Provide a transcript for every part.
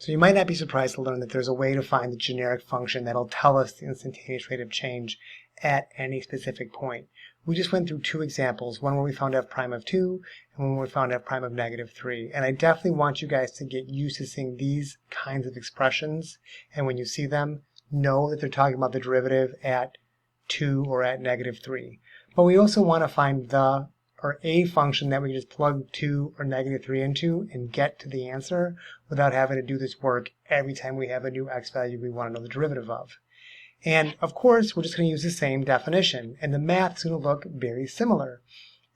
So you might not be surprised to learn that there's a way to find the generic function that'll tell us the instantaneous rate of change at any specific point. We just went through two examples, one where we found f prime of 2 and one where we found f prime of negative 3. And I definitely want you guys to get used to seeing these kinds of expressions. And when you see them, know that they're talking about the derivative at 2 or at negative 3. But we also want to find the or a function that we can just plug 2 or negative 3 into and get to the answer without having to do this work every time we have a new x value we want to know the derivative of. And of course, we're just going to use the same definition, and the math is going to look very similar.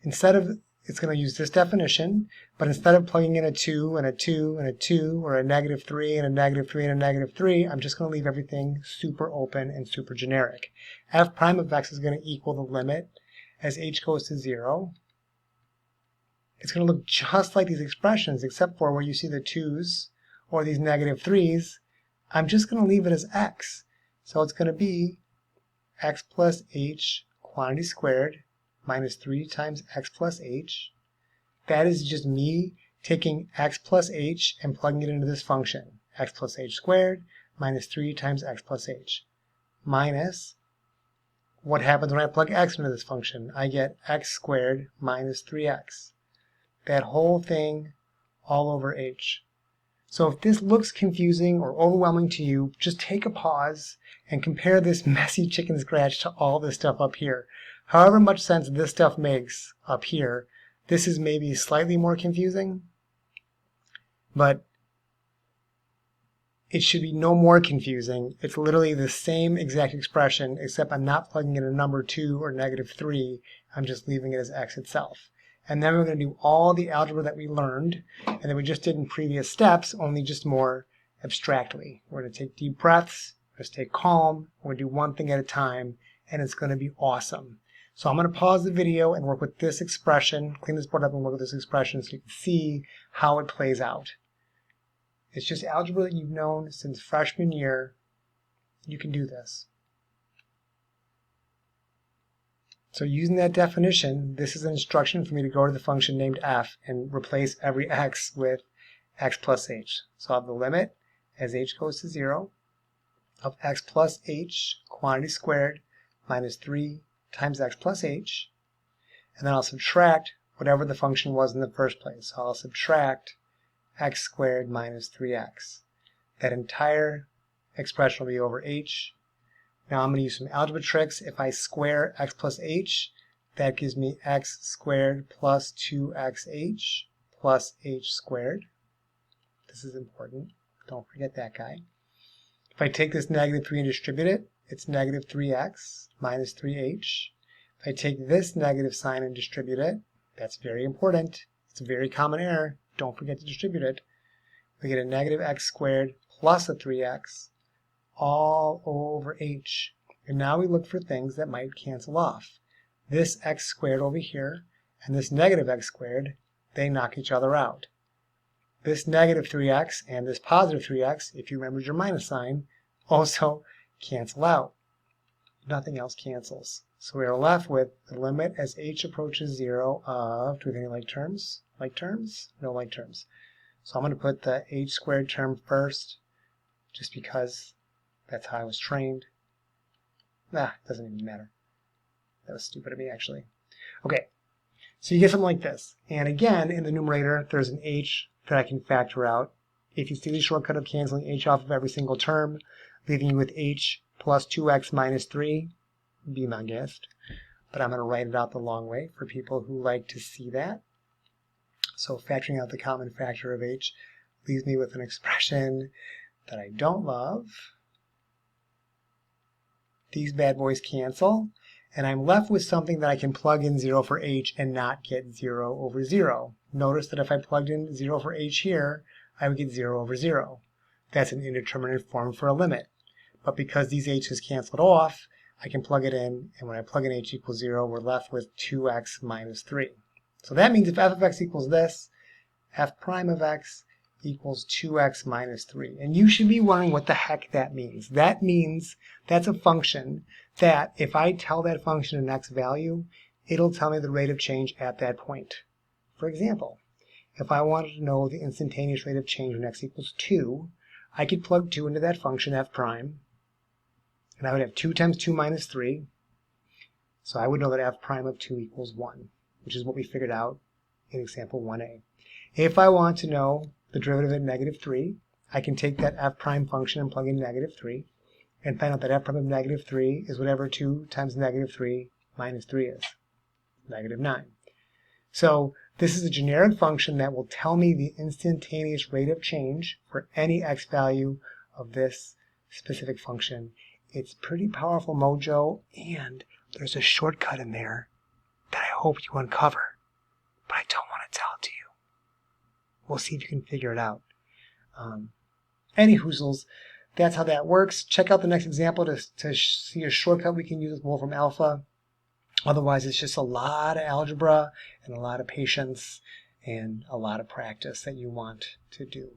It's going to use this definition, but instead of plugging in a 2 and a 2 and a 2 or a negative 3 and a negative 3 and a negative 3, I'm just going to leave everything super open and super generic. F prime of x is going to equal the limit as h goes to 0. It's going to look just like these expressions, except for where you see the 2's or these negative 3's, I'm just going to leave it as x. So it's going to be x plus h quantity squared minus 3 times x plus h. That is just me taking x plus h and plugging it into this function. X plus h squared minus 3 times x plus h. Minus, what happens when I plug x into this function? I get x squared minus 3x. That whole thing all over h. So if this looks confusing or overwhelming to you, just take a pause and compare this messy chicken scratch to all this stuff up here. However much sense this stuff makes up here, this is maybe slightly more confusing, but it should be no more confusing. It's literally the same exact expression, except I'm not plugging in a number 2 or negative 3. I'm just leaving it as x itself. And then we're going to do all the algebra that we learned and that we just did in previous steps, only just more abstractly. We're going to take deep breaths, we're going to stay calm, we're going to do one thing at a time, and it's going to be awesome. So I'm going to pause the video and work with this expression, clean this board up and work with this expression so you can see how it plays out. It's just algebra that you've known since freshman year. You can do this. So using that definition, this is an instruction for me to go to the function named f and replace every x with x plus h. So I'll have the limit as h goes to 0 of x plus h quantity squared minus 3 times x plus h. And then I'll subtract whatever the function was in the first place. So I'll subtract x squared minus 3x. That entire expression will be over h. Now I'm going to use some algebra tricks. If I square x plus h, that gives me x squared plus 2xh plus h squared. This is important. Don't forget that guy. If I take this negative 3 and distribute it, it's negative 3x minus 3h. If I take this negative sign and distribute it, that's very important. It's a very common error. Don't forget to distribute it. We get a negative x squared plus a 3x all over h. And now we look for things that might cancel off. This x squared over here and this negative x squared, they knock each other out. This negative 3x and this positive 3x, if you remembered your minus sign, also cancel out. Nothing else cancels. So we are left with the limit as h approaches 0 of, do we have any like terms? Like terms? No like terms. So I'm going to put the h squared term first, just because that's how I was trained. It doesn't even matter. That was stupid of me, actually. Okay, so you get something like this. And again, in the numerator, there's an h that I can factor out. If you see the shortcut of canceling h off of every single term, leaving you with h plus 2x minus 3, be my guest. But I'm going to write it out the long way for people who like to see that. So factoring out the common factor of h leaves me with an expression that I don't love. These bad boys cancel, and I'm left with something that I can plug in 0 for h and not get 0 over 0. Notice that if I plugged in 0 for h here, I would get 0 over 0. That's an indeterminate form for a limit. But because these h's canceled off, I can plug it in, and when I plug in h equals 0, we're left with 2x minus 3. So that means if f of x equals this, f prime of x equals 2x minus 3. And you should be wondering what the heck that means. That means that's a function that if I tell that function an x value, it'll tell me the rate of change at that point. For example, if I wanted to know the instantaneous rate of change when x equals 2, I could plug 2 into that function f prime, and I would have 2 times 2 minus 3. So I would know that f prime of 2 equals 1, which is what we figured out in example 1a. If I want to know the derivative at negative 3, I can take that f prime function and plug in negative 3, and find out that f prime of negative 3 is whatever 2 times negative 3 minus 3 is, negative 9. So this is a generic function that will tell me the instantaneous rate of change for any x value of this specific function. It's pretty powerful mojo, and there's a shortcut in there that I hope you uncover, but I don't want to tell it to you. We'll see if you can figure it out. Any hoozles, that's how that works. Check out the next example to see a shortcut we can use with Wolfram Alpha. Otherwise, it's just a lot of algebra and a lot of patience and a lot of practice that you want to do.